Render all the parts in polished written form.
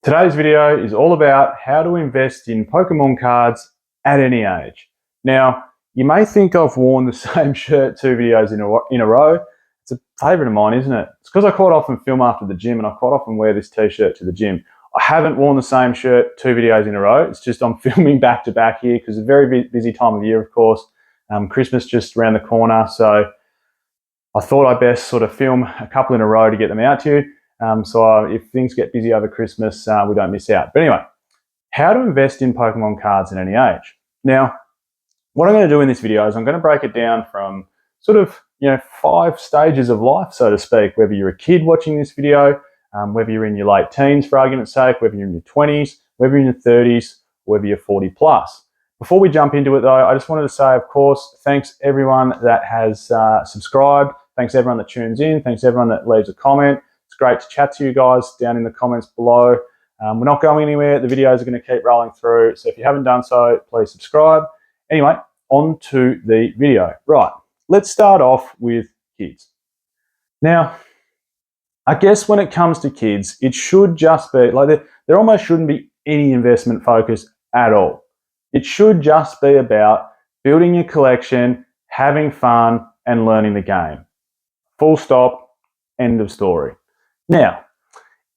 Today's video is all about how to invest in Pokemon cards at any age. Now, you may think I've worn the same shirt 2 videos in a row. It's a favourite of mine, isn't it? It's because I quite often film after the gym and I quite often wear this t-shirt to the gym. I haven't worn the same shirt 2 videos in a row. It's just I'm filming back to back here because it's a very busy time of year, of course. Christmas just around the corner, so I thought I'd best sort of film a couple in a row to get them out to you. So if things get busy over Christmas, we don't miss out. But anyway, how to invest in Pokemon cards at any age. Now, what I'm going to do in this video is I'm going to break it down from sort of 5 stages of life, so to speak, whether you're a kid watching this video, whether you're in your late teens for argument's sake, whether you're in your 20s, whether you're in your 30s, whether you're 40 plus. Before we jump into it though, I just wanted to say, of course, thanks everyone that has subscribed. Thanks everyone that tunes in. Thanks everyone that leaves a comment. It's great to chat to you guys down in the comments below. We're not going anywhere. The videos are going to keep rolling through. So if you haven't done so, please subscribe. Anyway, on to the video. Right, let's start off with kids. Now, I guess when it comes to kids, it should just be, like there almost shouldn't be any investment focus at all. It should just be about building your collection, having fun, and learning the game. Full stop, end of story. Now,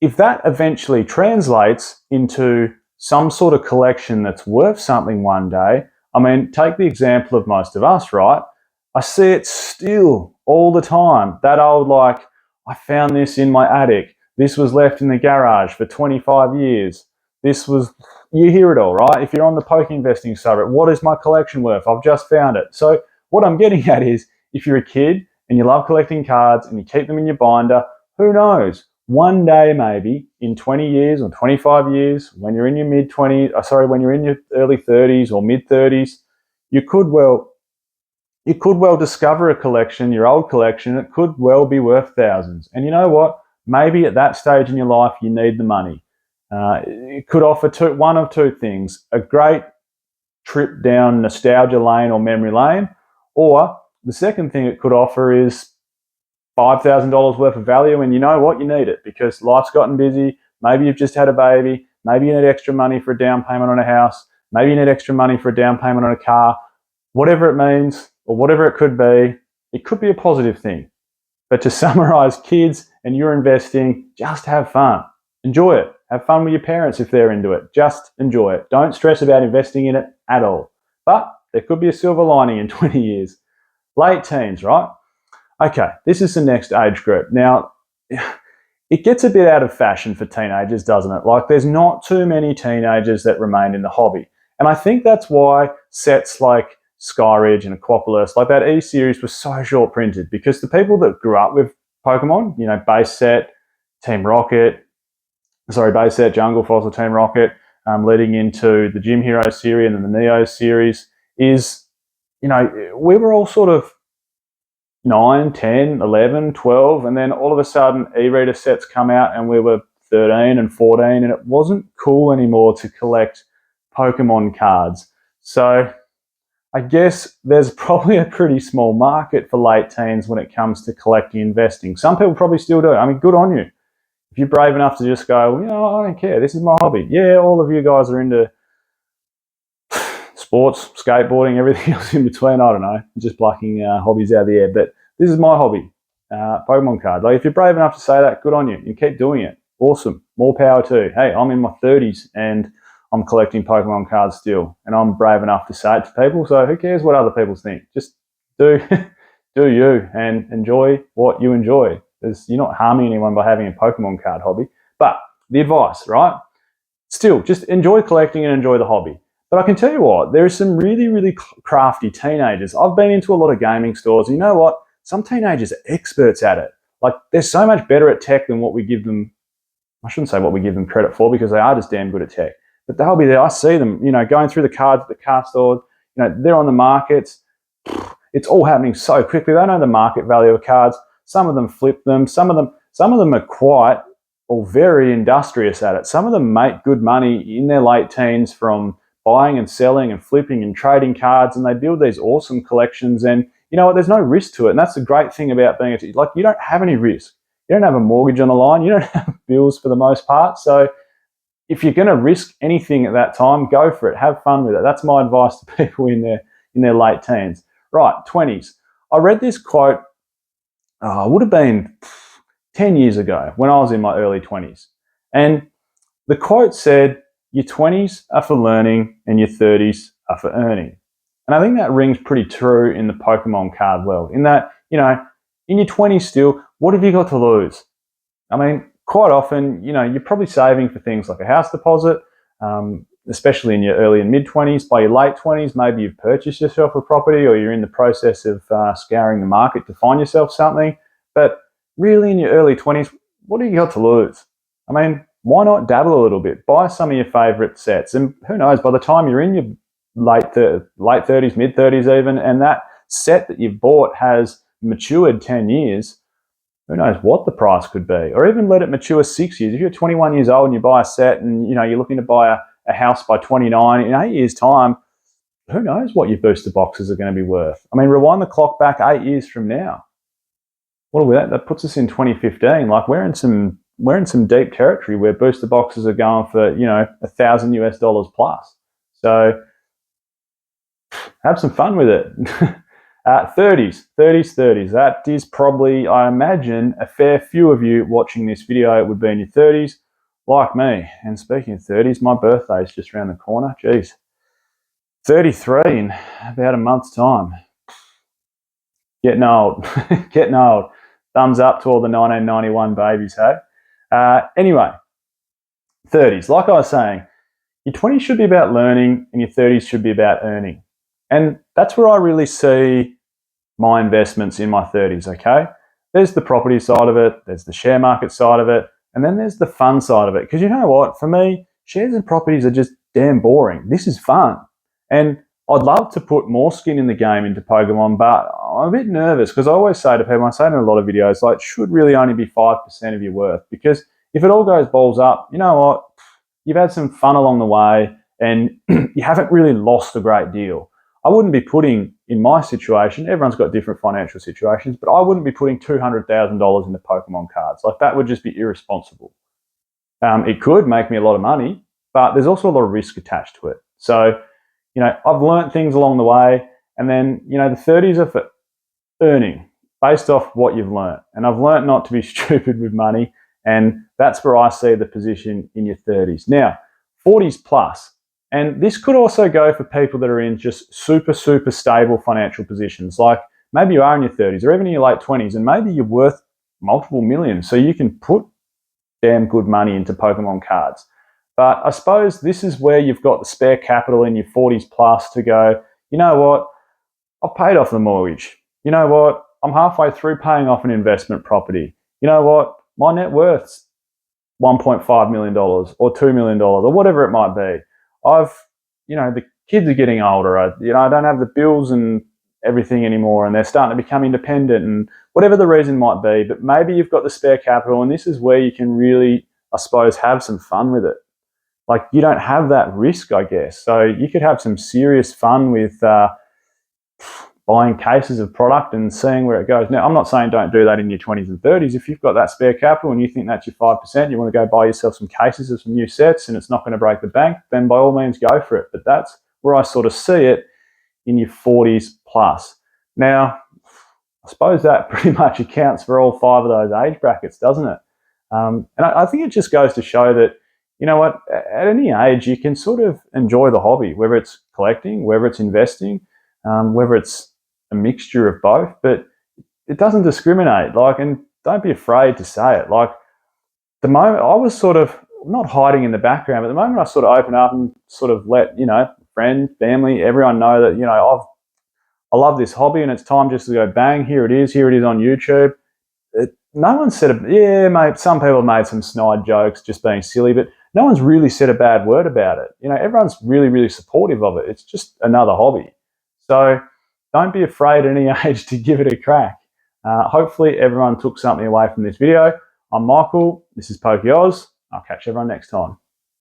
if that eventually translates into some sort of collection that's worth something one day, I mean, take the example of most of us, right? I see it still all the time. That old, like, I found this in my attic. This was left in the garage for 25 years. This was, you hear it all, right? If you're on the poke investing subreddit, what is my collection worth? I've just found it. So what I'm getting at is, if you're a kid and you love collecting cards and you keep them in your binder, who knows? One day maybe in 20 years or 25 years, when you're in your when you're in your early 30s or mid 30s, you could well discover a collection, your old collection. It could well be worth thousands. And you know what? Maybe at that stage in your life, you need the money. It could offer one of two things: a great trip down nostalgia lane or memory lane, or the second thing it could offer is $5,000 worth of value, and you know what? You need it because life's gotten busy. Maybe you've just had a baby. Maybe you need extra money for a down payment on a house. Maybe you need extra money for a down payment on a car. Whatever it means or whatever it could be a positive thing. But to summarize, kids, and you're investing, just have fun. Enjoy it. Have fun with your parents if they're into it. Just enjoy it. Don't stress about investing in it at all. But there could be a silver lining in 20 years. Late teens, right? Okay, this is the next age group. Now, it gets a bit out of fashion for teenagers, doesn't it? Like, there's not too many teenagers that remain in the hobby. And I think that's why sets like Skyridge and Aquapolis, like that E-series, was so short printed, because the people that grew up with Pokemon, base set, base set, Jungle Fossil, Team Rocket, leading into the Gym Hero series and then the Neo series, is, we were all sort of 9, 10, 11, 12, and then all of a sudden e-reader sets come out and we were 13 and 14, and it wasn't cool anymore to collect Pokemon cards. So I guess there's probably a pretty small market for late teens when it comes to collecting investing. Some people probably still do. I mean, good on you. If you're brave enough to just go, I don't care, this is my hobby. Yeah, all of you guys are into sports, skateboarding, everything else in between. I don't know, just plucking hobbies out of the air. But this is my hobby, Pokemon cards. Like, if you're brave enough to say that, good on you. You keep doing it. Awesome. More power too. Hey, I'm in my 30s and I'm collecting Pokemon cards still, and I'm brave enough to say it to people. So who cares what other people think? Just do you and enjoy what you enjoy. You're not harming anyone by having a Pokemon card hobby. But the advice, right? Still, just enjoy collecting and enjoy the hobby. But I can tell you what, there are some really, really crafty teenagers. I've been into a lot of gaming stores, and you know what? Some teenagers are experts at it. Like, they're so much better at tech than what we give them. I shouldn't say what we give them credit for, because they are just damn good at tech. But they'll be there. I see them, going through the cards at the car store. They're on the markets. It's all happening so quickly. They know the market value of cards. Some of them flip them. Some of them are quite or very industrious at it. Some of them make good money in their late teens from buying and selling and flipping and trading cards, and they build these awesome collections. And you know what? There's no risk to it, and that's the great thing about being you don't have any risk. You don't have a mortgage on the line. You don't have bills for the most part. So if you're going to risk anything at that time, go for it. Have fun with it. That's my advice to people in their late teens. Right, 20s. I read this quote, it would have been 10 years ago when I was in my early 20s. And the quote said, your 20s are for learning and your 30s are for earning. And I think that rings pretty true in the Pokemon card world, in that, in your 20s still, what have you got to lose? I mean, quite often, you're probably saving for things like a house deposit, especially in your early and mid-20s. By your late 20s, maybe you've purchased yourself a property or you're in the process of scouring the market to find yourself something. But really, in your early 20s, what have you got to lose? I mean, why not dabble a little bit? Buy some of your favourite sets. And who knows, by the time you're in your late 30s, mid-30s even, and that set that you've bought has matured 10 years, who knows what the price could be? Or even let it mature 6 years. If you're 21 years old and you buy a set and you're looking to buy a house by 29, in 8 years' time, who knows what your booster boxes are going to be worth? I mean, rewind the clock back 8 years from now. What are we at? That puts us in 2015. Like, we're in some deep territory where booster boxes are going for $1,000 plus. So have some fun with it. 30s. That is probably, I imagine, a fair few of you watching this video would be in your 30s, like me. And speaking of 30s, my birthday is just around the corner. Jeez. 33 in about a month's time. Getting old. Getting old. Thumbs up to all the 1991 babies, hey? Anyway, 30s. Like I was saying, your 20s should be about learning and your 30s should be about earning. And that's where I really see my investments in my 30s, okay? There's the property side of it, there's the share market side of it, and then there's the fun side of it. Because you know what? For me, shares and properties are just damn boring. This is fun. And I'd love to put more skin in the game into Pokemon, but I'm a bit nervous because I always say to people, I say in a lot of videos, like, it should really only be 5% of your worth. Because if it all goes balls up, you know what? You've had some fun along the way and you haven't really lost a great deal. I wouldn't be putting, in my situation, everyone's got different financial situations, but I wouldn't be putting $200,000 into Pokemon cards. Like, that would just be irresponsible. It could make me a lot of money, but there's also a lot of risk attached to it. So, I've learned things along the way, and then, the 30s are for earning based off what you've learned. And I've learned not to be stupid with money, and that's where I see the position in your 30s. Now, 40s plus. And this could also go for people that are in just super, super stable financial positions. Like, maybe you are in your 30s or even in your late 20s, and maybe you're worth multiple millions. So you can put damn good money into Pokemon cards. But I suppose this is where you've got the spare capital in your 40s plus to go, you know what? I've paid off the mortgage. You know what? I'm halfway through paying off an investment property. You know what? My net worth's $1.5 million or $2 million or whatever it might be. The kids are getting older. I don't have the bills and everything anymore, and they're starting to become independent, and whatever the reason might be. But maybe you've got the spare capital, and this is where you can really, I suppose, have some fun with it. Like, you don't have that risk, I guess. So you could have some serious fun with buying cases of product and seeing where it goes. Now, I'm not saying don't do that in your 20s and 30s. If you've got that spare capital and you think that's your 5%, you want to go buy yourself some cases of some new sets and it's not going to break the bank, then by all means go for it. But that's where I sort of see it in your 40s plus. Now, I suppose that pretty much accounts for all 5 of those age brackets, doesn't it? And I think it just goes to show that, you know what, at any age, you can sort of enjoy the hobby, whether it's collecting, whether it's investing, whether it's a mixture of both, but it doesn't discriminate. And don't be afraid to say it. Like, the moment I was sort of not hiding in the background, but the moment I sort of open up and sort of let, friends, family, everyone know that, I love this hobby and it's time just to go bang, here it is on YouTube. No one said, yeah, mate, some people have made some snide jokes just being silly, but no one's really said a bad word about it. Everyone's really, really supportive of it. It's just another hobby. So don't be afraid at any age to give it a crack. Hopefully everyone took something away from this video. I'm Michael. This is Pokey Oz. I'll catch everyone next time.